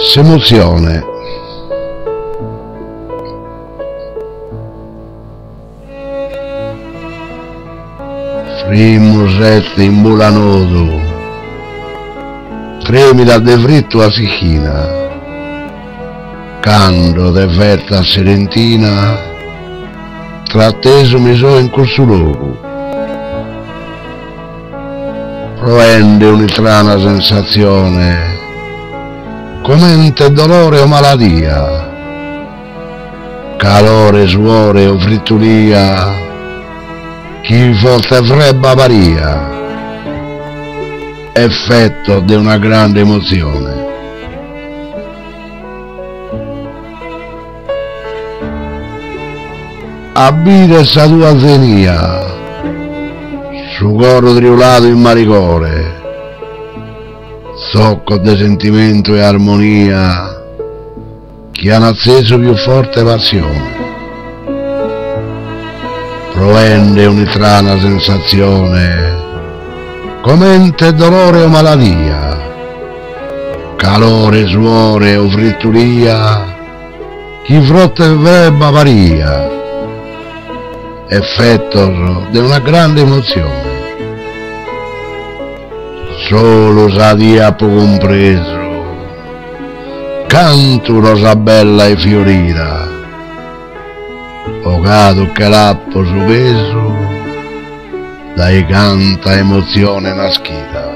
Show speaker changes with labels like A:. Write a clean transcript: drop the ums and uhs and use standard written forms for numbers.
A: S'emozione. Frimmo sette in bulanodo, tremila de fritto a sichina, cando de verta serentina, tratteso mi so in questo luogo, provende un'istrana sensazione, commente dolore o maladia, calore, suore o fritturia, chi forte frebba varia, effetto di una grande emozione. Abire sa tua zenia, su coro triulato in maricore, zocco di sentimento e armonia, che hanno acceso più forte passione. Provende un'istrana sensazione, commente dolore o maladia, calore, suore o fritturia, chi frotte frebba varia, effetto di una grande emozione. Solo sa diapo compreso, canto rosa bella e fiorita, o cado che lappo su peso, dai canta emozione naschita.